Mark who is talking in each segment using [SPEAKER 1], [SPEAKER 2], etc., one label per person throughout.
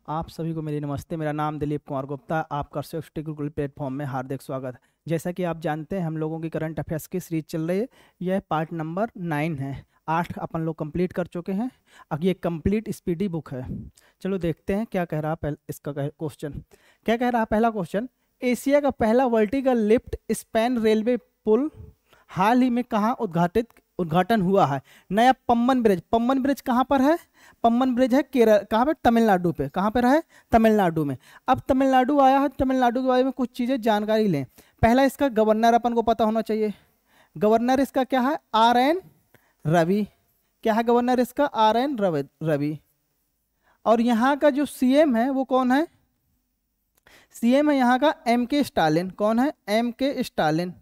[SPEAKER 1] आप सभी को मेरी नमस्ते। मेरा नाम दिलीप कुमार गुप्ता। आपका शिफ्ट गुरुकुल प्लेटफॉर्म में हार्दिक स्वागत है। जैसा कि आप जानते हैं हम लोगों की करंट अफेयर्स की सीरीज चल रही है। यह पार्ट नंबर 9 है। 8 अपन लोग कंप्लीट कर चुके हैं। अब ये कंप्लीट स्पीडी बुक है। चलो देखते हैं क्या कह रहा है इसका क्वेश्चन। क्या कह रहा है पहला क्वेश्चन, एशिया का पहला वर्टिकल लिफ्ट स्पैन रेलवे पुल हाल ही में कहाँ उद्घाटन हुआ है? नया पम्बन ब्रिज। पम्बन ब्रिज कहाँ पर है? पम्बन ब्रिज है केरल, कहाँ पे? तमिलनाडु पे। कहाँ पे है? तमिलनाडु में। अब तमिलनाडु आया है, तमिलनाडु के बारे में कुछ चीज़ें जानकारी लें। पहला इसका गवर्नर अपन को पता होना चाहिए। गवर्नर इसका क्या है? RN रवि। क्या है गवर्नर इसका? RN रवि। और यहाँ का जो CM है वो कौन है? CM है यहाँ का MK स्टालिन। कौन है? MK Stalin.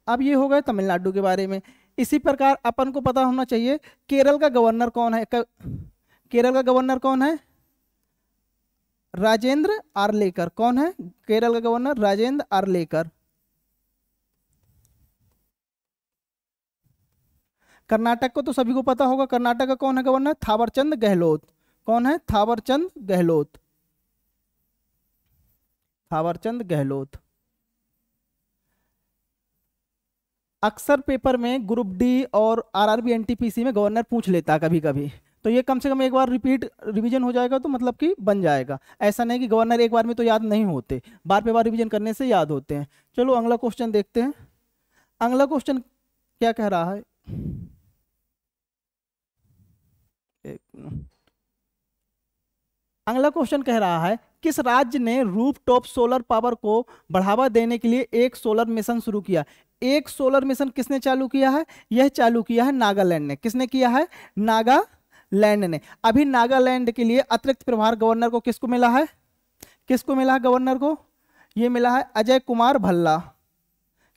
[SPEAKER 1] अब ये हो गए तमिलनाडु के बारे में। इसी प्रकार अपन को पता होना चाहिए केरल का गवर्नर कौन है। केरल का गवर्नर कौन है? राजेंद्र आर्लेकर। कौन है केरल का गवर्नर? राजेंद्र आर्लेकर। कर्नाटक को तो सभी को पता होगा। कर्नाटक का कौन है गवर्नर? थावरचंद गहलोत। कौन है? थावरचंद गहलोत। थावरचंद गहलोत। अक्सर पेपर में ग्रुप डी और RRB NTPC में गवर्नर पूछ लेता है कभी कभी, तो ये कम से कम एक बार रिवीजन हो जाएगा तो मतलब कि बन जाएगा। ऐसा नहीं कि गवर्नर एक बार में तो याद नहीं होते, बार पे बार रिवीजन करने से याद होते हैं। चलो अगला क्वेश्चन देखते हैं। अगला क्वेश्चन क्या कह रहा है? अगला क्वेश्चन कह रहा है किस राज्य ने रूफटॉप सोलर पावर को बढ़ावा देने के लिए एक सोलर मिशन शुरू किया? एक सोलर मिशन किसने चालू किया है? यह चालू किया है नागालैंड ने। किसने किया है? नागालैंड ने। अभी नागालैंड के लिए अतिरिक्त प्रभार गवर्नर को किसको मिला है? किसको मिला है गवर्नर को? यह मिला है अजय कुमार भल्ला।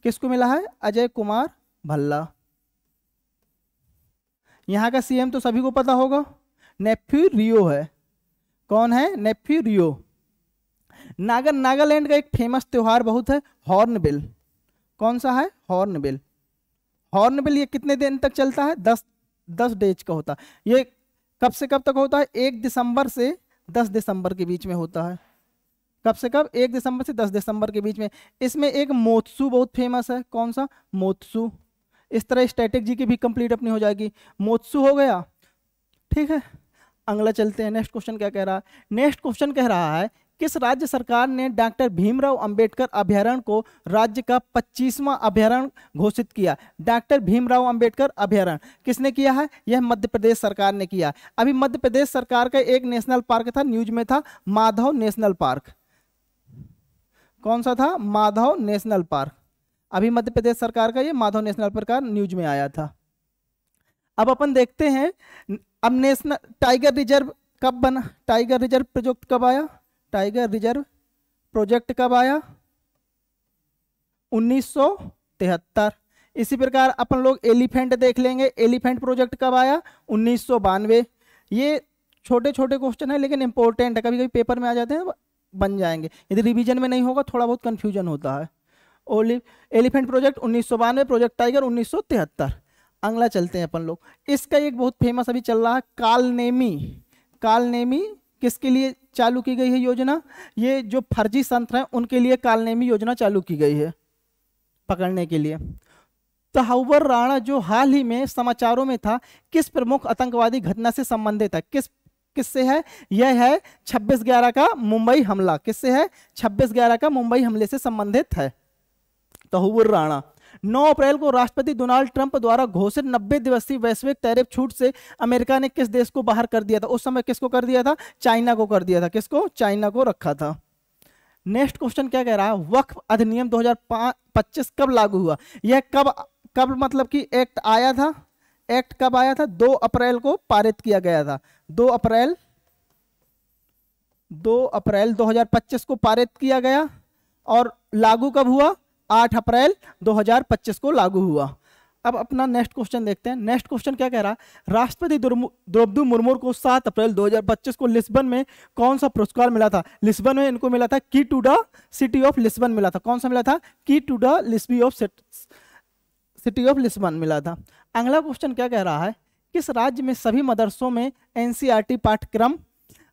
[SPEAKER 1] किसको मिला है? अजय कुमार भल्ला। यहां का CM तो सभी को पता होगा, नेफ्यू रियो है। कौन है? नेफ्यू रियो। नागालैंड का एक फेमस त्योहार बहुत है, हॉर्नबिल। कौन सा है? हॉर्नबिल। हॉर्नबिल ये कितने दिन तक चलता है? 10 डेज का होता है। ये कब से कब तक होता है? 1 दिसंबर से 10 दिसंबर के बीच में होता है। कब से कब? 1 दिसंबर से 10 दिसंबर के बीच में। इसमें एक मोत्सू बहुत फेमस है। कौन सा? मोत्सू। इस तरह स्टैटिक जी की भी कंप्लीट अपनी हो जाएगी। मोत्सू हो गया, ठीक है। अगला चलते हैं। नेक्स्ट क्वेश्चन क्या कह रहा है? नेक्स्ट क्वेश्चन कह रहा है किस राज्य सरकार ने डॉक्टर भीमराव अंबेडकर अभयारण्य को राज्य का 25वां अभयारण्य घोषित किया? डॉक्टर भीमराव अंबेडकर अभयारण्य किसने किया है? यह मध्य प्रदेश सरकार ने किया। अभी मध्य प्रदेश सरकार का एक नेशनल पार्क था, न्यूज में था, माधव नेशनल पार्क। कौन सा था? Madhav national park. अभी मध्य प्रदेश सरकार का ये माधव नेशनल पार्क न्यूज में आया था। अब अपन देखते हैं अब नेशनल टाइगर रिजर्व कब बना? टाइगर रिजर्व प्रोजेक्ट कब आया? टाइगर रिजर्व प्रोजेक्ट कब आया? 1973। इसी प्रकार अपन लोग एलिफेंट देख लेंगे। एलिफेंट प्रोजेक्ट कब आया? 1992। ये छोटे छोटे क्वेश्चन है लेकिन इंपॉर्टेंट है, कभी कभी पेपर में आ जाते हैं, बन जाएंगे। यदि रिवीजन में नहीं होगा थोड़ा बहुत कंफ्यूजन होता है। Elephant project 1992, project tiger 1973। अगला चलते हैं अपन लोग। इसका एक बहुत फेमस अभी चल रहा है, कालनेमी। कालनेमी किसके लिए चालू की गई है योजना? ये जो फर्जी संत हैं उनके लिए कालनेमी योजना चालू की गई है पकड़ने के लिए। तहव्वुर राणा जो हाल ही में समाचारों में था, किस प्रमुख आतंकवादी घटना से संबंधित है? किससे है? यह है 26/11 का मुंबई हमला। किससे है? 26/11 का मुंबई हमले से संबंधित है तहव्वुर राणा। 9 अप्रैल को राष्ट्रपति डोनाल्ड ट्रंप द्वारा घोषित 90 दिवसीय वैश्विक टैरिफ छूट से अमेरिका ने किस देश को बाहर कर दिया था? उस समय किसको कर दिया था? चाइना को कर दिया था। किसको? चाइना को रखा था। नेक्स्ट क्वेश्चन क्या कह रहा है? वक्फ अधिनियम 2025 कब लागू हुआ? यह कब मतलब कि एक्ट आया था? एक्ट कब आया था? 2 अप्रैल को पारित किया गया था। 2 अप्रैल 2025 को पारित किया गया। और लागू कब हुआ? 8 अप्रैल 2025 को लागू हुआ। अब अपना नेक्स्ट क्वेश्चन देखते हैं। नेक्स्ट क्वेश्चन क्या कह रहा है? राष्ट्रपति द्रौपदी मुर्मू को 7 अप्रैल 2025 को लिस्बन में कौन सा पुरस्कार मिला था? लिस्बन में इनको मिला था key to the city of Lisbon मिला था। कौन सा मिला था? Key to the city of Lisbon मिला था। अगला क्वेश्चन क्या कह रहा है? किस राज्य में सभी मदरसों में एनसीईआरटी पाठ्यक्रम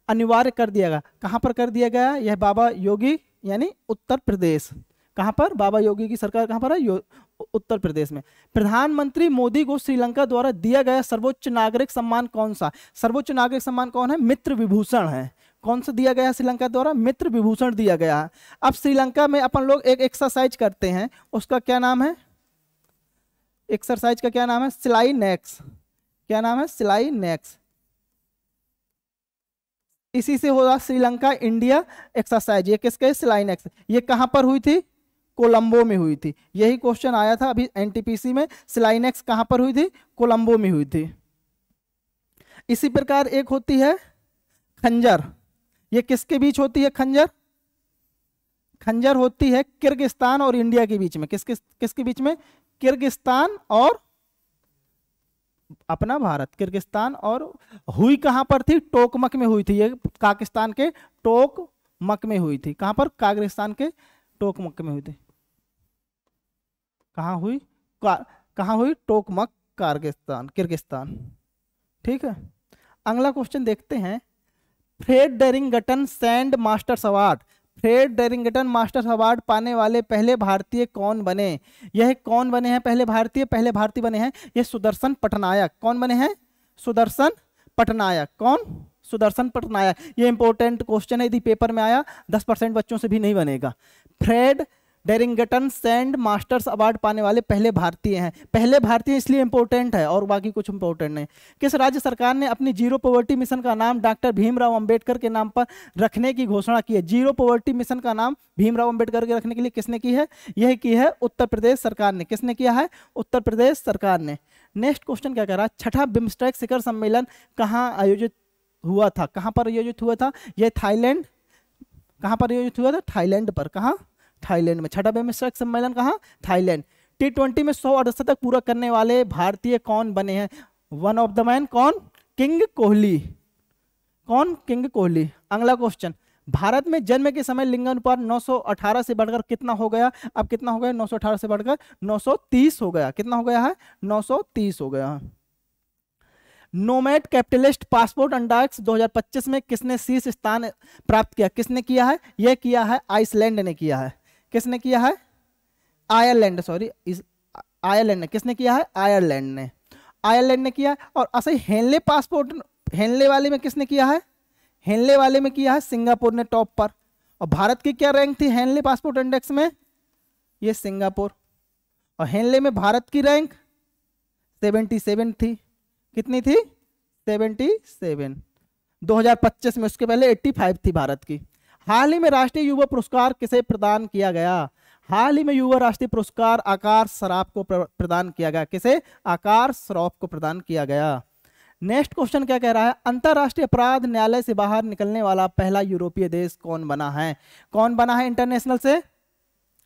[SPEAKER 1] अनिवार्य कर दिया गया? कहाँ पर कर दिया गया? यह बाबा योगी यानी उत्तर प्रदेश। कहाँ पर? बाबा योगी की सरकार कहाँ पर है? उत्तर प्रदेश में। प्रधानमंत्री मोदी को श्रीलंका द्वारा दिया गया सर्वोच्च नागरिक सम्मान कौन सा? सर्वोच्च नागरिक सम्मान कौन है? मित्र विभूषण है। कौन सा दिया गया श्रीलंका द्वारा? मित्र विभूषण दिया गया है। अब श्रीलंका में अपन लोग एक एक्सरसाइज करते हैं, उसका क्या नाम है? एक्सरसाइज का क्या नाम है? सिलाई नेक्स। क्या नाम है? सिलाई नेक्स। इसी से होगा श्रीलंका इंडिया एक्सरसाइज। ये किसके? सिलाई नेक्स। ये कहां पर हुई थी? कोलंबो में हुई थी। यही क्वेश्चन आया था अभी एनटीपीसी में। सिलाई नेक्स कहां पर हुई थी? कोलंबो में हुई थी। इसी प्रकार एक होती है खंजर। ये किसके बीच होती है खंजर? खंजर होती है किर्गिस्तान और इंडिया के बीच में। किसके बीच में? किर्गिस्तान और अपना भारत। किर्गिस्तान और हुई कहां पर थी? टोकमक में हुई थी। ये पाकिस्तान के टोकमक में हुई थी। कहां पर? किर्गिस्तान के टोकमक में हुई थी। कहां हुई? कहां हुई? Tokmok, Kyrgyzstan. ठीक है, अगला क्वेश्चन देखते हैं। Fred Derrington sand Masters Award, Fred Derrington Masters Award पाने वाले पहले भारतीय कौन बने? यह कौन बने हैं पहले भारतीय? पहले भारतीय बने हैं ये सुदर्शन पटनायक। कौन बने हैं? सुदर्शन पटनायक। कौन? सुदर्शन पटनायक। ये इंपॉर्टेंट क्वेश्चन है, यदि पेपर में आया 10% बच्चों से भी नहीं बनेगा। Fred Derrington sand Masters Award पाने वाले पहले भारतीय हैं। पहले भारतीय इसलिए इंपॉर्टेंट है और बाकी कुछ इंपॉर्टेंट नहीं। किस राज्य सरकार ने अपनी जीरो पॉवर्टी मिशन का नाम डॉक्टर भीमराव अंबेडकर के नाम पर रखने की घोषणा की है? जीरो पॉवर्टी मिशन का नाम भीमराव अंबेडकर के रखने के लिए किसने की है? यह की है उत्तर प्रदेश सरकार ने। किसने किया है? उत्तर प्रदेश सरकार ने। नेक्स्ट क्वेश्चन क्या कह रहा है? छठा बिम्स्टेक शिखर सम्मेलन कहाँ आयोजित हुआ था? कहाँ पर आयोजित हुआ था? यह थाईलैंड। कहाँ पर आयोजित हुआ था? थाईलैंड पर। कहाँ? थाईलैंड में। छठा बिम्स्टेक सम्मेलन कहाँ? थाईलैंड। T20 में 100 अर्धशतक पूरा करने वाले भारतीय कौन बने हैं? वन ऑफ द मैन कौन? किंग कोहली। कौन? किंग कोहली। अगला क्वेश्चन, भारत में जन्म के समय लिंगानुपात 918 से बढ़कर कितना हो गया? अब कितना हो गया? 918 से बढ़कर 930 हो गया। कितना हो गया है? 930 हो गया। नोमैड कैपिटलिस्ट पासपोर्ट इंडेक्स 2025 में किसने शीर्ष स्थान प्राप्त किया? किसने किया है? यह किया है आइसलैंड ने किया है। किसने किया है? आयरलैंड, सॉरी, आयरलैंड ने। किसने किया है? आयरलैंड ने। आयरलैंड ने किया। और असली हेनले पासपोर्ट, हेनले वाले में किसने किया है? हेनले वाले में किया है सिंगापुर ने टॉप पर। और भारत की क्या रैंक थी हेनले पासपोर्ट इंडेक्स में? ये सिंगापुर। और हेनले में भारत की रैंक 77 थी। कितनी थी? 77 2025 में। उसके पहले 85 थी भारत की। हाल ही में राष्ट्रीय युवा पुरस्कार किसे प्रदान किया गया? हाल ही में युवा राष्ट्रीय पुरस्कार आकार सराफ को प्रदान किया गया। किसे? आकार सराफ को प्रदान किया गया। नेक्स्ट क्वेश्चन क्या कह रहा है? अंतरराष्ट्रीय अपराध न्यायालय से बाहर निकलने वाला पहला यूरोपीय देश कौन बना है? कौन बना है इंटरनेशनल से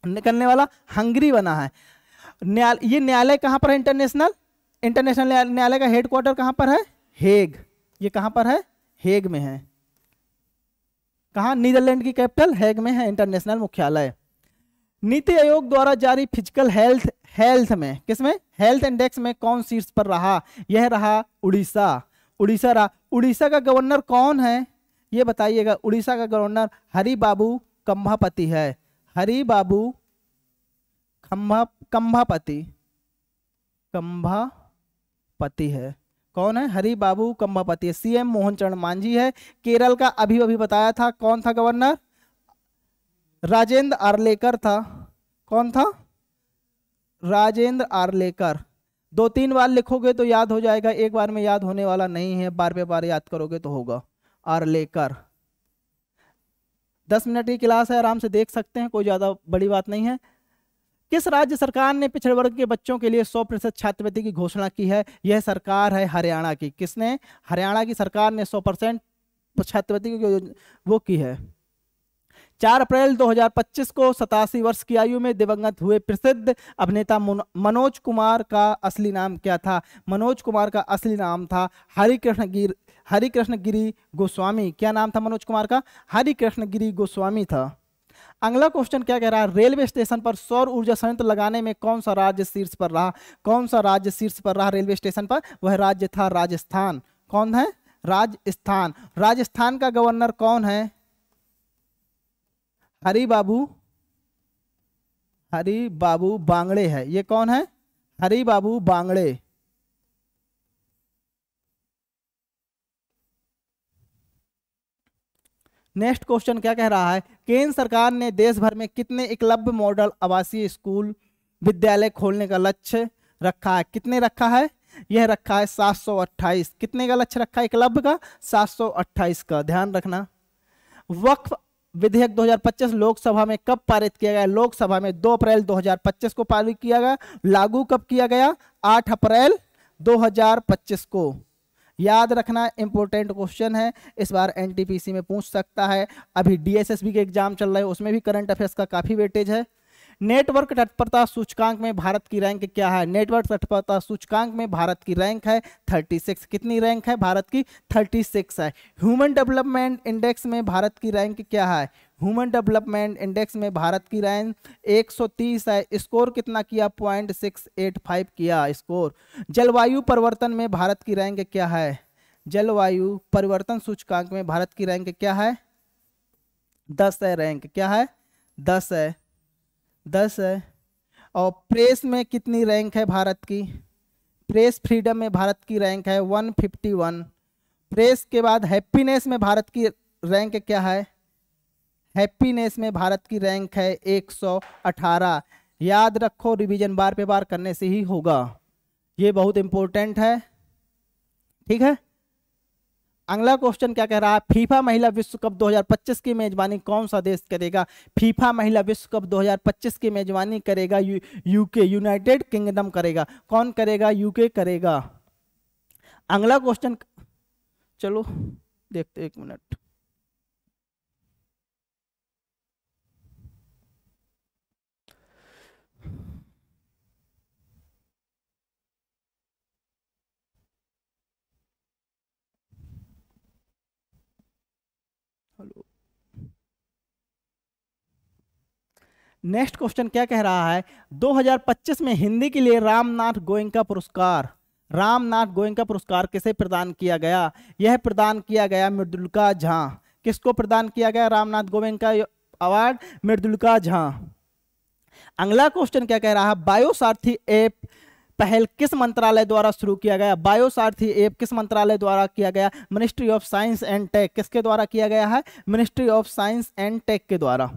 [SPEAKER 1] निकलने वाला? हंगरी बना है। ये न्यायालय कहां पर है? इंटरनेशनल न्यायालय का हेडक्वार्टर कहां पर है? हेग। ये कहां पर है? हेग में है। कहां? नीदरलैंड की कैपिटल हेग में है इंटरनेशनल मुख्यालय। नीति आयोग द्वारा जारी फिजिकल हेल्थ में, किसमें? हेल्थ इंडेक्स में कौन शीर्ष पर रहा? यह रहा उड़ीसा। उड़ीसा रहा। उड़ीसा का गवर्नर कौन है ये बताइएगा? उड़ीसा का गवर्नर हरिबाबू कंभापति है। हरिबाबू कंभापति है। कौन है? हरिबाबू कंभापति है। सीएम मोहन चरण मांझी है। केरल का अभी बताया था, कौन था गवर्नर? राजेंद्र आर्लेकर था। कौन था? राजेंद्र आर्लेकर। 2-3 बार लिखोगे तो याद हो जाएगा, एक बार में याद होने वाला नहीं है, बार पे बार याद करोगे तो होगा। आर्लेकर। 10 मिनट की क्लास है, आराम से देख सकते हैं, कोई ज्यादा बड़ी बात नहीं है। किस राज्य सरकार ने पिछड़े वर्ग के बच्चों के लिए 100% छात्रवृत्ति की घोषणा की है? यह सरकार है हरियाणा की। किसने? हरियाणा की सरकार ने 100% छात्रवृत्ति की वो की है। 4 अप्रैल 2025 को 87 वर्ष की आयु में दिवंगत हुए प्रसिद्ध अभिनेता मनोज कुमार का असली नाम क्या था? मनोज कुमार का असली नाम था हरिकृष्ण गिरी गोस्वामी। क्या नाम था मनोज कुमार का? हरिकृष्ण गिरी गोस्वामी था। अगला क्वेश्चन क्या कह रहा है, रेलवे स्टेशन पर सौर ऊर्जा संयंत्र लगाने में कौन सा राज्य शीर्ष पर रहा? कौन सा राज्य शीर्ष पर रहा रेलवे स्टेशन पर? वह राज्य था राजस्थान। कौन है? राजस्थान। राजस्थान का गवर्नर कौन है? हरि बाबू बांगड़े है। ये कौन है? हरि बाबू बांगड़े। नेक्स्ट क्वेश्चन क्या कह रहा है, केंद्र सरकार ने देश भर में कितने एकलव्य मॉडल आवासीय स्कूल विद्यालय खोलने का लक्ष्य रखा है? कितने रखा है? यह रखा है 728। कितने का लक्ष्य रखा है एकलव्य का? 728 का। ध्यान रखना। वक्फ विधेयक 2025 लोकसभा में कब पारित किया गया? लोकसभा में 2 अप्रैल 2025 को पारित किया गया। लागू कब किया गया? 8 अप्रैल 2025 को। याद रखना, इंपॉर्टेंट क्वेश्चन है, इस बार एनटीपीसी में पूछ सकता है। अभी डीएसएसबी के एग्जाम चल रहे हैं, उसमें भी करंट अफेयर्स का काफी वेटेज है। नेटवर्क तत्परता सूचकांक में भारत की रैंक क्या है? नेटवर्क तत्परता सूचकांक में भारत की रैंक है 36। कितनी रैंक है भारत की? 36 है। ह्यूमन डेवलपमेंट इंडेक्स में भारत की रैंक क्या है? ह्यूमन डेवलपमेंट इंडेक्स में भारत की रैंक 130 है। स्कोर कितना किया? 0.685 किया स्कोर। जलवायु परिवर्तन में भारत की रैंक क्या है? जलवायु परिवर्तन सूचकांक में भारत की रैंक क्या है? 10 है। रैंक क्या है? 10 है। 10 है। और प्रेस में कितनी रैंक है भारत की? प्रेस फ्रीडम में भारत की रैंक है 151। प्रेस के बाद हैप्पीनेस में भारत की रैंक क्या है? हैप्पीनेस में भारत की रैंक है 118। याद रखो, रिवीजन बार पे बार करने से ही होगा, ये बहुत इंपॉर्टेंट है। ठीक है। अगला क्वेश्चन क्या कह रहा है, फीफा महिला विश्व कप 2025 की मेजबानी कौन सा देश करेगा? फीफा महिला विश्व कप 2025 की मेजबानी करेगा यूके, यूनाइटेड किंगडम करेगा। कौन करेगा? यूके करेगा। अगला क्वेश्चन, चलो देखते, एक मिनट। हेलो। नेक्स्ट क्वेश्चन क्या कह रहा है, 2025 में हिंदी के लिए रामनाथ गोयनका पुरस्कार किसे प्रदान किया गया? यह प्रदान किया गया मृदुलका झा। किसको प्रदान किया गया रामनाथ गोयनका अवार्ड? मृदुलका झा। अगला क्वेश्चन क्या कह रहा है, बायोसारथी ऐप पहल किस मंत्रालय द्वारा शुरू किया गया? बायोसारथी ऐप किस मंत्रालय द्वारा किया गया? Ministry of science and tech. किसके द्वारा किया गया है? Ministry of science and tech के द्वारा।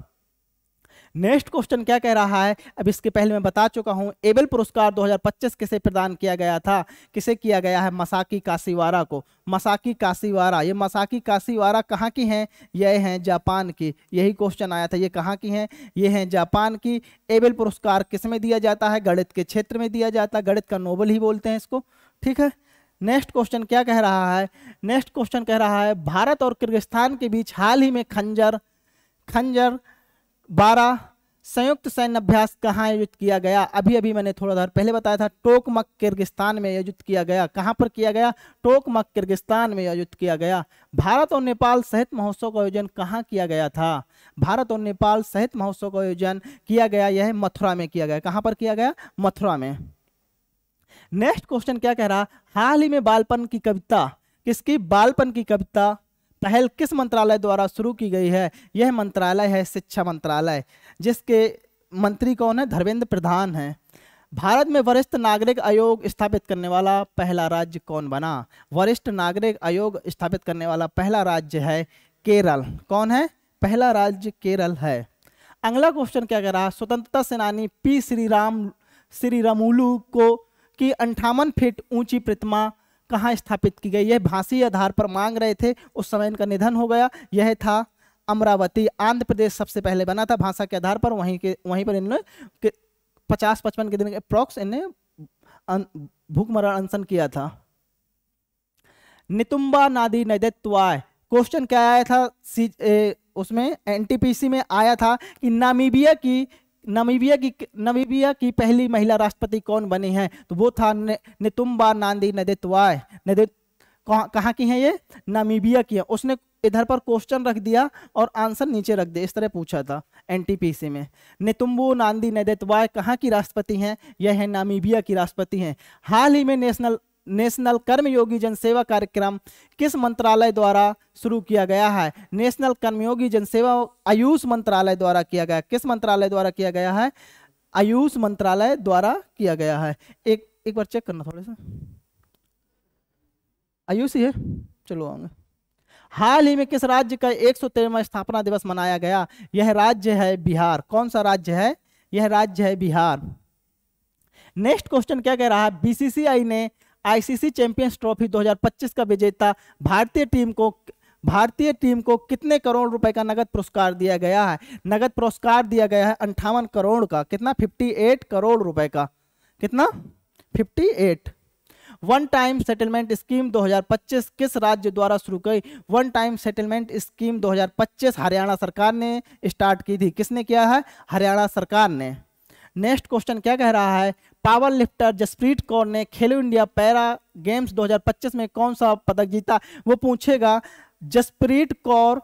[SPEAKER 1] नेक्स्ट क्वेश्चन क्या कह रहा है, अब इसके पहले मैं बता चुका हूं, एबेल पुरस्कार 2025 किसे प्रदान किया गया था? किसे किया गया है? मसाकी काशीवारा को। मसाकी काशीवारा। ये मसाकी काशीवारा कहाँ की हैं? ये हैं जापान की। यही क्वेश्चन आया था, ये कहाँ की हैं? ये हैं जापान की। एबेल पुरस्कार किस में दिया जाता है? गणित के क्षेत्र में दिया जाता है, गणित का नोबेल ही बोलते हैं इसको। ठीक है। नेक्स्ट क्वेश्चन क्या कह रहा है, नेक्स्ट क्वेश्चन कह रहा है, भारत और किर्गिस्तान के बीच हाल ही में खंजर 12 संयुक्त सैन्य अभ्यास कहाँ आयोजित किया गया? अभी मैंने थोड़ा देर पहले बताया था, टोकमक किर्गिस्तान में आयोजित किया गया। कहाँ पर किया गया? टोकमक किर्गिस्तान में आयोजित किया गया। भारत और नेपाल साहित्य महोत्सव का आयोजन कहाँ किया गया था? भारत और नेपाल साहित्य महोत्सव का आयोजन किया गया, यह मथुरा में किया गया। कहाँ पर किया गया? मथुरा में। नेक्स्ट क्वेश्चन क्या कह रहा, हाल ही में बालपन की कविता, किसकी? बालपन की कविता पहल किस मंत्रालय द्वारा शुरू की गई है? यह मंत्रालय है शिक्षा मंत्रालय, जिसके मंत्री कौन है? धर्मेंद्र प्रधान है। भारत में वरिष्ठ नागरिक आयोग स्थापित करने वाला पहला राज्य कौन बना? वरिष्ठ नागरिक आयोग स्थापित करने वाला पहला राज्य है केरल। कौन है? पहला राज्य केरल है। अगला क्वेश्चन क्या कह रहा है, स्वतंत्रता सेनानी पी श्रीरामुलु को की 58 फीट ऊंची प्रतिमा कहाँ स्थापित की गई? यह भाषी आधार पर मांग रहे थे, उस समय इनका निधन हो गया। यह था अमरावती, आंध्र प्रदेश सबसे पहले बना था भाषा के आधार पर। वहीं पर इन्होंने 50-55 के दिन अप्रॉक्स इन्हें भूखमरण अनशन किया था। नितुम्बा नादी नदैत्वाय, क्वेश्चन क्या आया था उसमें एनटीपीसी में आया था कि नामीबिया की पहली महिला राष्ट्रपति कौन बनी है? तो वो था नितुम्बा नांदी नदैत्वाय। कहाँ की हैं ये? नामीबिया की है। उसने इधर पर क्वेश्चन रख दिया और आंसर नीचे रख दिया, इस तरह पूछा था एनटीपीसी में। नेतुम्बू नांदी नैदेतवाय कहाँ की राष्ट्रपति हैं? यह है नामीबिया की राष्ट्रपति हैं। हाल ही में नेशनल कर्मयोगी जनसेवा कार्यक्रम किस मंत्रालय द्वारा शुरू किया गया है? नेशनल कर्मयोगी जनसेवा आयुष मंत्रालय द्वारा किया गया। किस मंत्रालय द्वारा किया गया है? आयुष मंत्रालय द्वारा किया गया है। एक बार चेक करना थोड़ा सा, आयुष ही है, चलो आगे। हाल ही में किस राज्य का 113वां स्थापना दिवस मनाया गया? यह राज्य है बिहार। कौन सा राज्य है? यह राज्य है बिहार। नेक्स्ट क्वेश्चन क्या कह रहा है? बीसीसीआई ने आईसीसी चैंपियंस ट्रॉफी 2025 का विजेता भारतीय टीम को कितने करोड़ रुपए का नगद पुरस्कार दिया गया है? नगद पुरस्कार दिया गया है 58 करोड़ का। कितना? 58 करोड़ रुपए का। कितना? 58। वन टाइम सेटलमेंट स्कीम 2025 किस राज्य द्वारा शुरू की? One time settlement scheme 2025 Haryana सरकार ने स्टार्ट की थी। किसने किया है? हरियाणा सरकार ने। नेक्स्ट क्वेश्चन क्या कह रहा है? पावर लिफ्टर जसप्रीत कौर ने खेलो इंडिया पैरा गेम्स 2025 में कौन सा पदक जीता? वो पूछेगा जसप्रीत कौर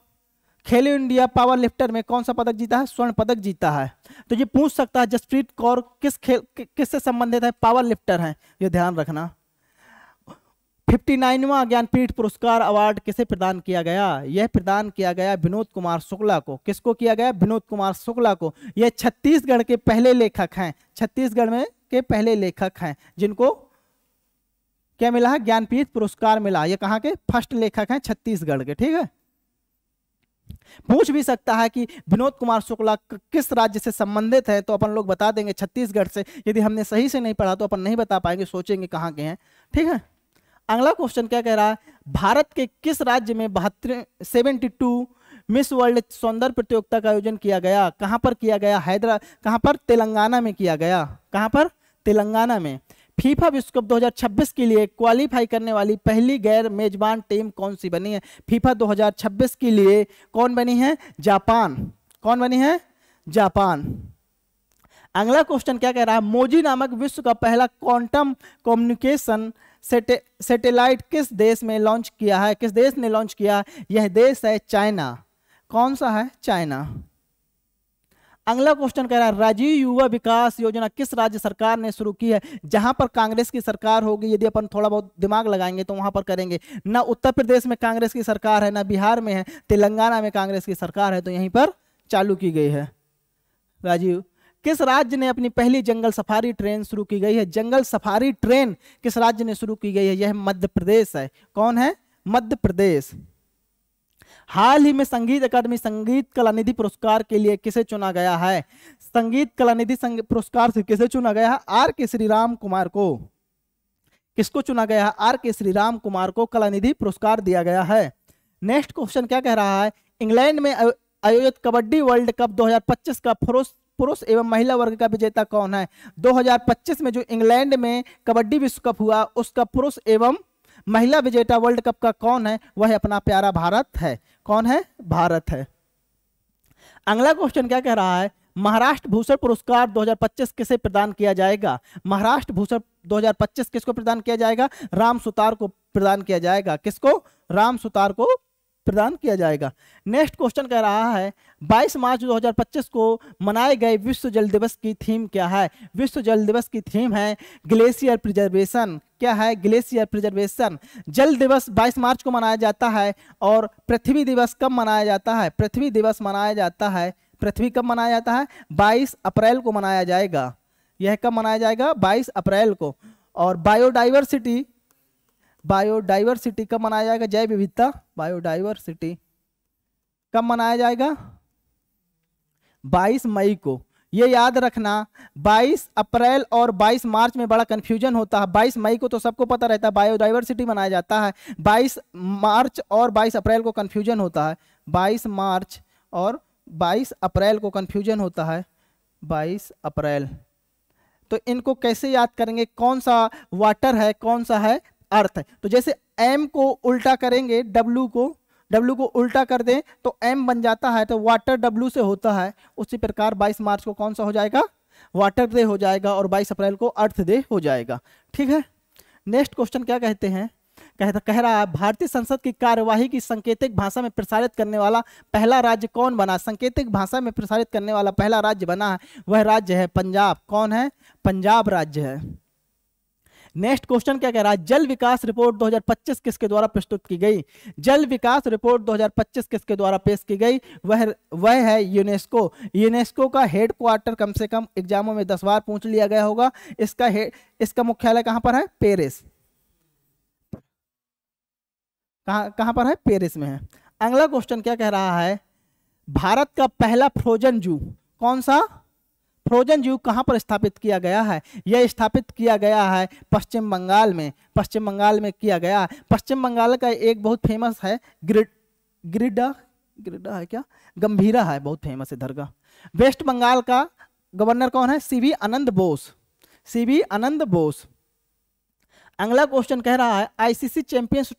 [SPEAKER 1] खेलो इंडिया पावर लिफ्टर में कौन सा पदक जीता है? स्वर्ण पदक जीता है। तो ये पूछ सकता है जसप्रीत कौर किससे संबंधित है? पावर लिफ्टर है, ये ध्यान रखना। 59वां ज्ञानपीठ पुरस्कार अवार्ड किसे प्रदान किया गया? यह प्रदान किया गया विनोद कुमार शुक्ला को। किसको किया गया? विनोद कुमार शुक्ला को। यह छत्तीसगढ़ के पहले लेखक हैं, छत्तीसगढ़ में के पहले लेखक हैं जिनको क्या मिला है? ज्ञानपीठ पुरस्कार मिला। ये कहाँ के? फर्स्ट लेखक हैं छत्तीसगढ़ के। ठीक है, पूछ भी सकता है कि विनोद कुमार शुक्ला किस राज्य से संबंधित है, तो अपन लोग बता देंगे छत्तीसगढ़ से। यदि हमने सही से नहीं पढ़ा तो अपन नहीं बता पाएंगे, सोचेंगे कहाँ के हैं। ठीक है, अगला क्वेश्चन क्या कह रहा है? भारत के किस राज्य में 72 मिस वर्ल्ड सौंदर्य प्रतियोगिता का आयोजन किया गया? कहां पर किया गया? कहां पर? तेलंगाना में किया गया। कहां पर? तेलंगाना में। फीफा विश्व कप 2026 के लिए क्वालिफाई करने वाली पहली गैर मेजबान टीम कौन सी बनी है? फीफा 2026 के लिए कौन बनी है? जापान। कौन बनी है? जापान। अगला क्वेश्चन क्या कह रहा है? मोजी नामक विश्व का पहला क्वांटम कम्युनिकेशन सैटेलाइट किस देश में लॉन्च किया है? किस देश ने लॉन्च किया? यह देश है चाइना। कौन सा है? चाइना। अगला क्वेश्चन कह रहा है राजीव युवा विकास योजना किस राज्य सरकार ने शुरू की है? जहां पर कांग्रेस की सरकार होगी, यदि अपन थोड़ा बहुत दिमाग लगाएंगे तो वहां पर करेंगे। ना उत्तर प्रदेश में कांग्रेस की सरकार है, ना बिहार में है, तेलंगाना में कांग्रेस की सरकार है, तो यहीं पर चालू की गई है। राजीव किस राज्य ने अपनी पहली जंगल सफारी ट्रेन शुरू की गई है? जंगल सफारी ट्रेन किस राज्य ने शुरू की गई है? यह मध्य प्रदेश है। कौन है? मध्य प्रदेश। हाल ही में संगीत अकादमी संगीत कलानिधि पुरस्कार के लिए किसे चुना गया है? संगीत कलानिधि पुरस्कार से किसे चुना गया है? आर के श्रीराम कुमार को। किसको चुना गया है? आर के श्रीराम कुमार को कलानिधि पुरस्कार दिया गया है। नेक्स्ट क्वेश्चन क्या कह रहा है? इंग्लैंड में आयोजित कबड्डी वर्ल्ड कप 2025 का पुरुष एवं महिला वर्ग का विजेता कौन है? 2025 में जो इंग्लैंड में कबड्डी विश्व कप हुआ उसका पुरुष एवं महिला विजेता वर्ल्ड कप का कौन है? वह अपना प्यारा भारत है। कौन है? भारत है। अगला क्वेश्चन क्या कह रहा है? महाराष्ट्र भूषण पुरस्कार 2025 किसे प्रदान किया जाएगा? महाराष्ट्र भूषण 2025 किसको प्रदान किया जाएगा? राम सुतार को प्रदान किया जाएगा। किसको? राम सुतार को प्रदान किया जाएगा। नेक्स्ट क्वेश्चन कह रहा है 22 मार्च 2025 को मनाए गए विश्व जल दिवस की थीम क्या है? विश्व जल दिवस की थीम है ग्लेशियर प्रिजर्वेशन। क्या है? Glacier preservation. जल दिवस 22 मार्च को मनाया जाता है। और पृथ्वी दिवस कब मनाया जाता है? पृथ्वी दिवस मनाया जाता है, पृथ्वी कब मनाया जाता है? 22 अप्रैल को मनाया जाएगा। यह कब मनाया जाएगा? 22 अप्रैल को। और बायोडाइवर्सिटी कब मनाया जाएगा? जैव विविधता, बायोडाइवर्सिटी कब मनाया जाएगा? 22 मई को। ये याद रखना, 22 अप्रैल और 22 मार्च में बड़ा कंफ्यूजन होता है। 22 मई को तो सबको पता रहता है बायोडाइवर्सिटी मनाया जाता है, 22 मार्च और 22 अप्रैल को कंफ्यूजन होता है। 22 मार्च और 22 अप्रैल को कंफ्यूजन होता है। 22 अप्रैल, तो इनको कैसे याद करेंगे? कौन सा वाटर है, कौन सा है अर्थ है? तो जैसे एम को उल्टा करेंगे, डब्ल्यू को उल्टा कर दें तो एम बन जाता है, तो वाटर डब्ल्यू से होता है। उसी प्रकार 22 मार्च को कौन सा हो जाएगा? वाटर डे हो जाएगा और 22 अप्रैल को अर्थ डे हो जाएगा। ठीक है, नेक्स्ट क्वेश्चन क्या कहते हैं? कह रहा है भारतीय संसद की कार्यवाही की सांकेतिक भाषा में प्रसारित करने वाला पहला राज्य कौन बना? सांकेतिक भाषा में प्रसारित करने वाला पहला राज्य बना है, वह राज्य है पंजाब। कौन है? पंजाब राज्य है। नेक्स्ट क्वेश्चन क्या कह रहा है? जल विकास रिपोर्ट 2025 किसके द्वारा प्रस्तुत की गई? जल विकास रिपोर्ट 2025 किसके द्वारा पेश की गई? वह है यूनेस्को। यूनेस्को का हेड क्वार्टर कम से कम एग्जामों में 10 बार पूछ लिया गया होगा। इसका मुख्यालय कहां पर है? पेरिस। कहां पर है? पेरिस में है। अगला क्वेश्चन क्या कह रहा है? भारत का पहला फ्रोजन जू कौन सा? फ्रोजन जू कहां पर स्थापित किया गया है? यह स्थापित किया गया है पश्चिम बंगाल में। पश्चिम बंगाल में किया गया है। पश्चिम बंगाल का एक बहुत फेमस है गिरिडा है क्या? गंभीरा है, बहुत फेमस है दरगाह। वेस्ट बंगाल का गवर्नर कौन है? सीवी आनंद बोस। सीवी आनंद बोस। अगला क्वेश्चन कह रहा है आईसीसी चैंपियनशिप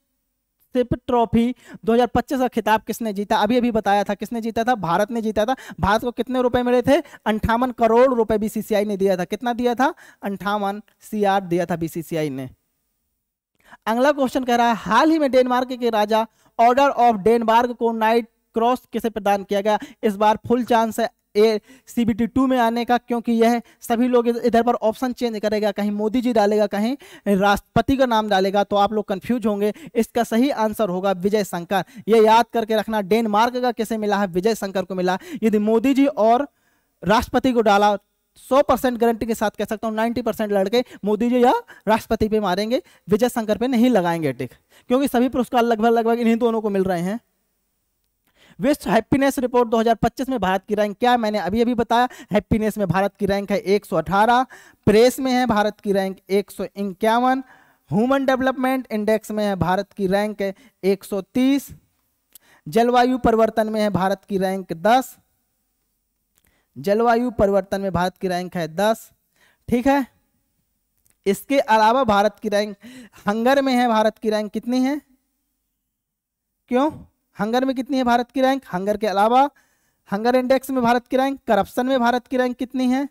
[SPEAKER 1] ट्रॉफी 2025 का खिताब किसने जीता? अभी अभी बताया था किसने जीता था? भारत ने जीता था। भारत को कितने रुपए मिले थे? 58 करोड़ रुपए बीसीसीआई ने दिया था। कितना दिया था? 58 CR दिया था बीसीसीआई ने। अगला क्वेश्चन कह रहा है हाल ही में डेनमार्क के राजा ऑर्डर ऑफ डेनमार्क को नाइट क्रॉस किसे प्रदान किया गया? इस बार फुल चांस है CBT 2 में आने का, क्योंकि यह सभी लोग इधर पर ऑप्शन चेंज करेगा, कहीं मोदी जी डालेगा, कहीं राष्ट्रपति का नाम डालेगा, तो आप लोग कंफ्यूज होंगे। इसका सही आंसर होगा विजय शंकर। ये याद करके रखना, डेनमार्क का किसे मिला है? विजय शंकर को मिला। यदि मोदी जी और राष्ट्रपति को डाला 100% गारंटी के साथ कह सकता हूँ 90% लड़के मोदी जी या राष्ट्रपति पे मारेंगे, विजय शंकर पे नहीं लगाएंगे टिक, क्योंकि सभी पुरस्कार लगभग इन्हीं दोनों को मिल रहे हैं। विश्व हैप्पीनेस रिपोर्ट 2025 में भारत की रैंक क्या है? मैंने अभी अभी बताया, हैप्पीनेस में भारत की रैंक है 118, प्रेस में है भारत की रैंक 151, ह्यूमन डेवलपमेंट इंडेक्स में है भारत की रैंक 130, जलवायु परिवर्तन में है भारत की रैंक 10, जलवायु परिवर्तन में भारत की रैंक है 10। ठीक है, इसके अलावा भारत की रैंक हंगर में है, भारत की रैंक कितनी है? क्यों हंगर में कितनी है भारत की रैंक? हंगर के अलावा हंगर इंडेक्स में भारत की रैंक, करप्शन में भारत की रैंक कितनी है?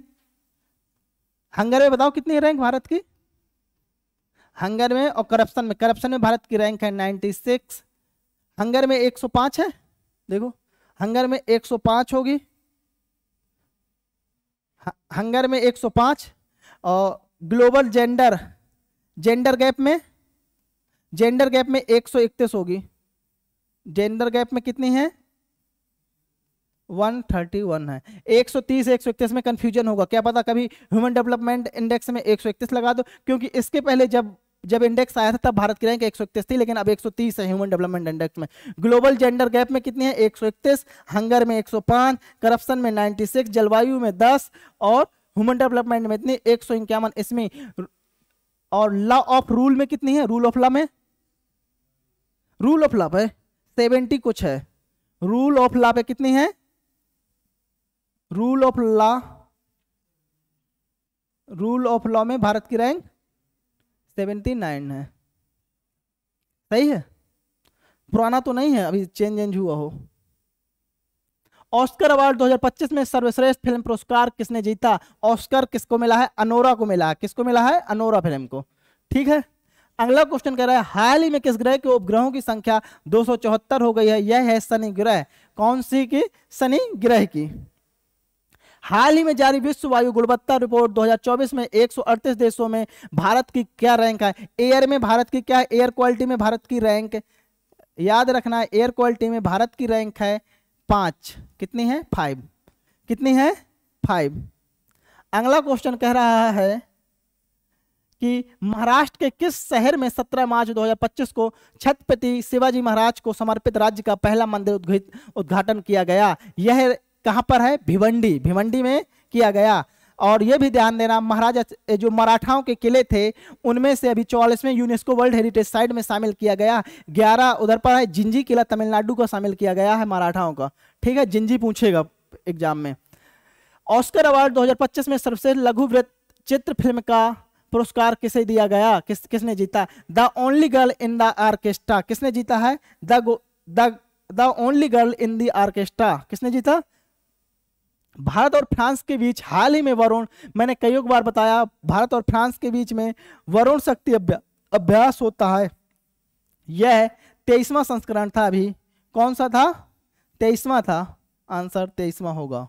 [SPEAKER 1] हंगर में बताओ कितनी है रैंक भारत की? हंगर में और करप्शन में भारत की रैंक है 96। हंगर में 105 है, देखो हंगर में 105 होगी, हंगर में 105। और ग्लोबल जेंडर गैप में 131 होगी। जेंडर गैप में कितनी है? 131 है। 130 131 में कंफ्यूजन होगा, क्या पता कभी ह्यूमन डेवलपमेंट इंडेक्स में 131 लगा दो, क्योंकि इसके पहले जब इंडेक्स आया था तब भारत की रैंक 131 थी, लेकिन अब 130 है ह्यूमन डेवलपमेंट इंडेक्स में। ग्लोबल जेंडर गैप में कितनी है? 131, हंगर में 105, करप्शन में 96, जलवायु में 10 और ह्यूमन डेवलपमेंट में इतनी 151 इसमें। और लॉ ऑफ रूल में कितनी है? रूल ऑफ लॉ में है 70 कुछ है। रूल ऑफ लॉ पे कितनी है? रूल ऑफ लॉ में भारत की रैंक 79 है। सही है, पुराना तो नहीं है, अभी चेंज हुआ हो। ऑस्कर अवार्ड 2025 में सर्वश्रेष्ठ फिल्म पुरस्कार किसने जीता? ऑस्कर किसको मिला है? अनोरा को मिला है। किसको मिला है? अनोरा फिल्म को। ठीक है, अगला क्वेश्चन कह रहा है हाल ही में किस ग्रह के उपग्रहों की संख्या 274 हो गई है? यह है शनि ग्रह। कौन सी की? शनि ग्रह की। हाल ही में जारी विश्व वायु गुणवत्ता रिपोर्ट 2024 में 138 देशों में भारत की क्या रैंक है? एयर में भारत की क्या है? एयर क्वालिटी में भारत की रैंक याद रखना है, एयर क्वालिटी में भारत की रैंक है 5। कितनी है? 5। कितनी है? 5। अगला क्वेश्चन कह रहा है कि महाराष्ट्र के किस शहर में 17 मार्च 2025 को छत्रपति शिवाजी महाराज को समर्पित राज्य का पहला मंदिर उद्घाटन किया गया? यह कहां पर है? भिवंडी में किया गया। और यह भी ध्यान देना, महाराजा जो मराठाओं के किले थे उनमें से अभी 44वें यूनेस्को वर्ल्ड हेरिटेज साइट में शामिल किया गया। 11 उधर पर है, जिंजी किला तमिलनाडु को शामिल किया गया है मराठाओं का। ठीक है, जिंजी पूछेगा एग्जाम में। ऑस्कर अवार्ड 2025 में सर्वश्रेष्ठ लघु वृत्त चित्र फिल्म का पुरस्कार किसे दिया गया? किसने जीता? The only girl in the orchestra. किसने जीता है? The only girl in the orchestra. किसने जीता? भारत और फ्रांस के बीच हाल ही में मैंने कई बार बताया, भारत और फ्रांस के बीच में वरुण शक्ति अभ्यास होता है। यह 23वां संस्करण था। अभी कौन सा था? 23वां था। आंसर 23वां होगा।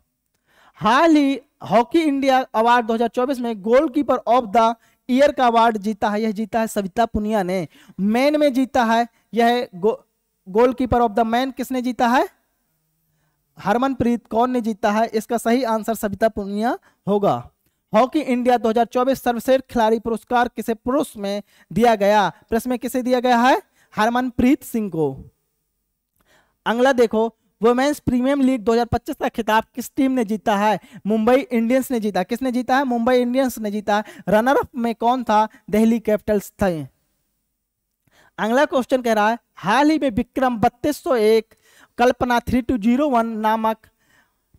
[SPEAKER 1] हाल ही हॉकी इंडिया अवार्ड 2024 में गोलकीपर ऑफ द ईयर का अवार्ड जीता है। यह जीता है सविता पुनिया ने। मैन में जीता है यह गोलकीपर ऑफ द मैन किसने जीता है? हरमनप्रीत कौर ने जीता है। इसका सही आंसर सविता पुनिया होगा। हॉकी इंडिया 2024 सर्वश्रेष्ठ खिलाड़ी पुरस्कार किसे पुरुष में दिया गया? पुरुष में किसे दिया गया है? हरमनप्रीत सिंह को। अगला देखो, वुमेन्स प्रीमियम लीग 2025 का खिताब किस टीम ने जीता है? मुंबई इंडियंस ने जीता। किसने जीता है? मुंबई इंडियंस ने जीता है। रनर अप में कौन था? दिल्ली कैपिटल्स थे। अगला क्वेश्चन कह रहा है, हाल ही में विक्रम 3201 कल्पना 3201 नामक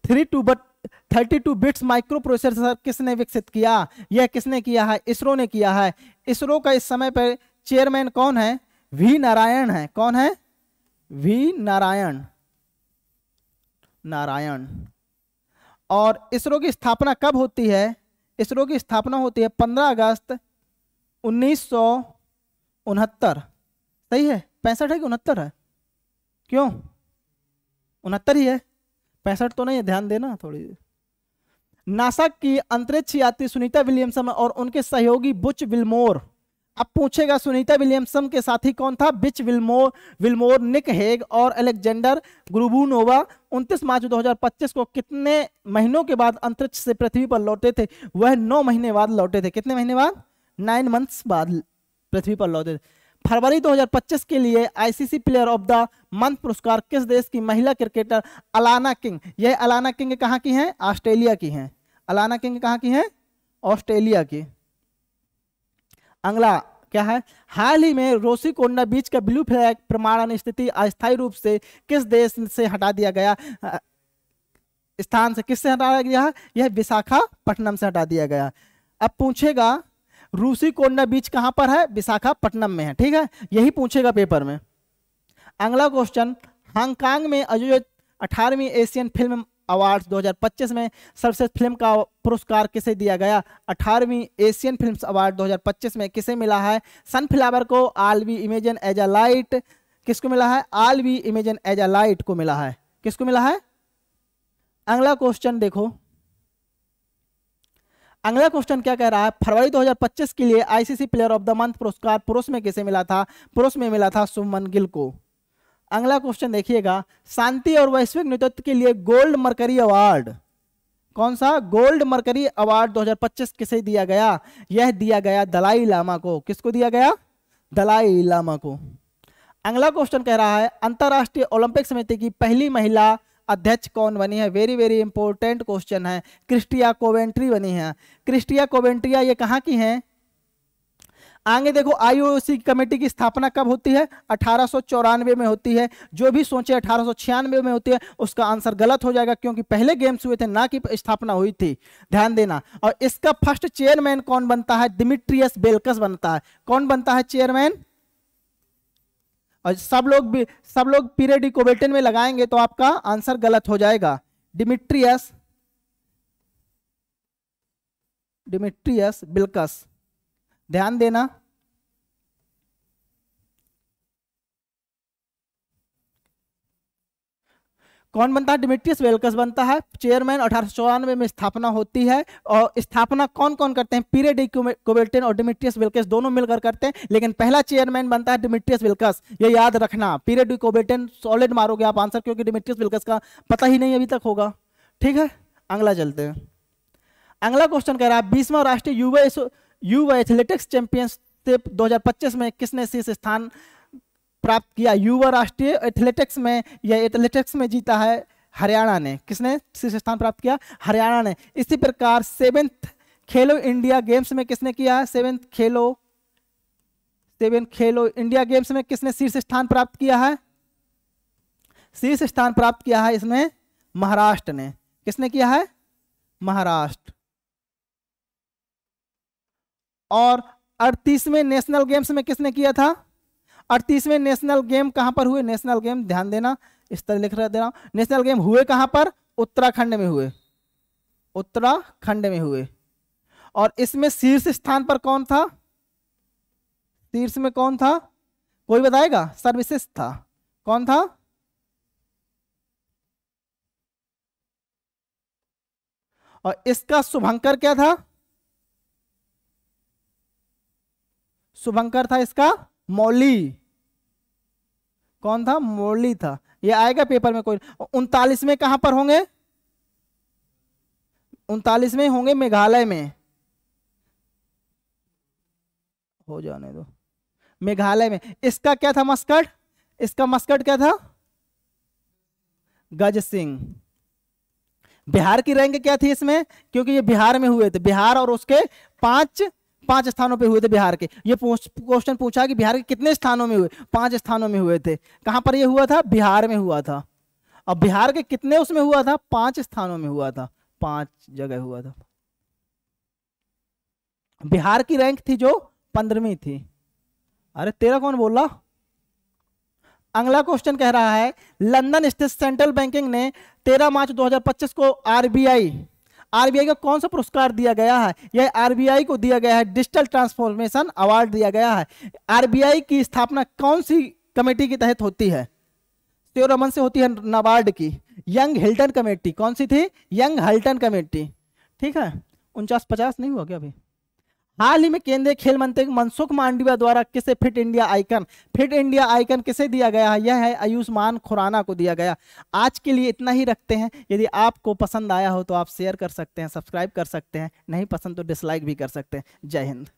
[SPEAKER 1] 32 बिट्स माइक्रो प्रोसेसर किसने विकसित किया? यह किसने किया है? इसरो ने किया है। इसरो का इस समय पर चेयरमैन कौन है? वी नारायण है। कौन है? वी नारायण। और इसरो की स्थापना कब होती है? इसरो की स्थापना होती है 15 अगस्त 1969। सही है? 65 है कि 69 है? क्यों 69 ही है, 65 तो नहीं है, ध्यान देना थोड़ी। नासा की अंतरिक्ष यात्री सुनीता विलियमसन और उनके सहयोगी बुच विल्मोर। अब पूछेगा सुनीता विलियमसन के साथी कौन था? बिच विल्मोर, निक हेग और अलेक्जेंडर ग्रुबुनोवा 29 मार्च 2025 को कितने महीनों के बाद अंतरिक्ष से पृथ्वी पर लौटे थे? वह 9 महीने बाद लौटे थे। कितने महीने बाद? 9 मंथ्स बाद पृथ्वी पर लौटे थे। फरवरी 2025 के लिए ICC player of the month पुरस्कार किस देश की महिला क्रिकेटर अलाना किंग? यह अलाना किंग कहाँ की हैं? ऑस्ट्रेलिया की हैं। अलाना किंग कहाँ की हैं? ऑस्ट्रेलिया की। अगला क्या है? हाल ही में रोसीकोंडा बीच का ब्लू फ्लैग प्रमाणन स्थिति अस्थायी रूप से किस देश से हटा दिया गया? स्थान से किससे हटाया गया? यह विशाखापट्टनम से हटा दिया गया। अब पूछेगा रूसीकोंडा बीच कहां पर है? विशाखापट्टनम में है। ठीक है, यही पूछेगा पेपर में। अगला क्वेश्चन, हांगकांग में आयोजित 18वीं एशियन फिल्म अवार्ड्स 2025 में सर्वश्रेष्ठ फिल्म का पुरस्कार किसे दिया गया? 18वीं एशियन फिल्म अवार्ड 2025 में किसे मिला है? सनफ्लावर को, all we imagine as a light. किसको मिला है? All we imagine as a light को मिला है। किसको मिला है? अगला क्वेश्चन देखो, अगला क्वेश्चन क्या कह रहा है? फरवरी 2025 के लिए ICC player of the month पुरस्कार पुरुष में किसे मिला था? पुरुष में मिला था शुभमन गिल को। अगला क्वेश्चन देखिएगा, शांति और वैश्विक नेतृत्व के लिए गोल्ड मरकरी अवार्ड, कौन सा? गोल्ड मरकरी अवार्ड 2025 किसे दिया गया? यह दिया गया दलाई लामा को। किसको दिया गया? दलाई लामा को। अगला क्वेश्चन कह रहा है, अंतरराष्ट्रीय ओलंपिक समिति की पहली महिला अध्यक्ष कौन बनी है? वेरी वेरी इंपॉर्टेंट क्वेश्चन है। क्रिस्टिया कोवेंट्री बनी है। क्रिस्टिया कोवेंट्रिया ये कहाँ की हैं? आगे देखो, आईओसी कमेटी की स्थापना कब होती है? 1894 में होती है। जो भी सोचे 1896 में होती है उसका आंसर गलत हो जाएगा, क्योंकि पहले गेम्स हुए थे ना कि स्थापना हुई थी। ध्यान देना। और इसका फर्स्ट चेयरमैन कौन बनता है? दिमिट्रियस बेल्कस बनता है। कौन बनता है चेयरमैन? और सब लोग पीरियडिक बुलेटिन में लगाएंगे तो आपका आंसर गलत हो जाएगा। डिमिट्रियस बिल्कस, ध्यान देना। कौन बनता है? डिमिट्रियस वेल्कस बनता है चेयरमैन। 1894 में स्थापना होती है। और स्थापना कौन कौन करते हैं? पीरियडिक कुबेल्टिन और डिमिट्रियस वेल्कस दोनों मिलकर करते हैं, लेकिन पहला चेयरमैन बनता है डिमिट्रियस वेल्कस। ये याद रखना। पीरियडिक कुबेल्टिन सॉलिड मारोगे आप आंसर, क्योंकि डिमिट्रियस वेल्कस का पता ही नहीं अभी तक होगा। ठीक है, अगला चलते हैं। अगला क्वेश्चन कह रहा है, 20वां राष्ट्रीय युवा एथलेटिक्स चैंपियनशिप 2025 में किसने शीर्ष स्थान प्राप्त किया? युवा राष्ट्रीय एथलेटिक्स में, यह एथलेटिक्स में जीता है हरियाणा ने। किसने शीर्ष स्थान प्राप्त किया? हरियाणा ने। इसी प्रकार 7th खेलो इंडिया गेम्स में किसने किया है? 7th खेलो इंडिया गेम्स में किसने शीर्ष स्थान प्राप्त किया है? शीर्ष स्थान प्राप्त किया है इसमें महाराष्ट्र ने। किसने किया है? महाराष्ट्र। और 38वें नेशनल गेम्स में किसने किया था? 38वें नेशनल गेम कहां पर हुए? नेशनल गेम ध्यान देना, इस तरह लिख रहा हूं। नेशनल गेम हुए कहां पर? उत्तराखंड में हुए। उत्तराखंड में हुए। और इसमें शीर्ष स्थान पर कौन था? शीर्ष में कौन था? कोई बताएगा? सर्विसेज था। कौन था? और इसका शुभंकर क्या था? शुभंकर था इसका मौली। कौन था? मौली था। ये आएगा पेपर में कोई। 39 में कहां पर होंगे? 39 में होंगे मेघालय में। हो जाने दो। मेघालय में। इसका क्या था मस्कट? इसका मस्कट क्या था? गज सिंह। बिहार की रैंक क्या थी इसमें? क्योंकि ये बिहार में हुए थे, बिहार और उसके पांच पांच स्थानों पे हुए थे बिहार के। ये क्वेश्चन पूछा कि बिहार के कितने स्थानों में हुए? 5 स्थानों में हुए थे। कहां पर ये हुआ था? बिहार में हुआ था। अब बिहार के कितने उसमें हुआ था? 5 स्थानों में हुआ था, 5 जगह हुआ था। बिहार की रैंक थी जो 15वीं थी। अरे तेरा कौन बोल रहा? अगला क्वेश्चन कह रहा है लंदन स्थित सेंट्रल बैंकिंग ने 13 मार्च 2025 को आरबीआई का कौन सा पुरस्कार दिया गया है? यह आरबीआई को दिया गया है डिजिटल ट्रांसफॉर्मेशन अवार्ड दिया गया है। आरबीआई की स्थापना कौन सी कमेटी के तहत होती है? तो रमन से होती है नाबार्ड की यंग हिल्टन कमेटी। कौन सी थी? Young Hilton committee. ठीक है। 49-50 नहीं हुआ क्या अभी? हाल ही में केंद्रीय खेल मंत्री मनसुख मांडविया द्वारा किसे फिट इंडिया आइकन किसे दिया गया है? यह है आयुष्मान खुराना को दिया गया। आज के लिए इतना ही रखते हैं। यदि आपको पसंद आया हो तो आप शेयर कर सकते हैं, सब्सक्राइब कर सकते हैं, नहीं पसंद तो डिसलाइक भी कर सकते हैं। जय हिंद।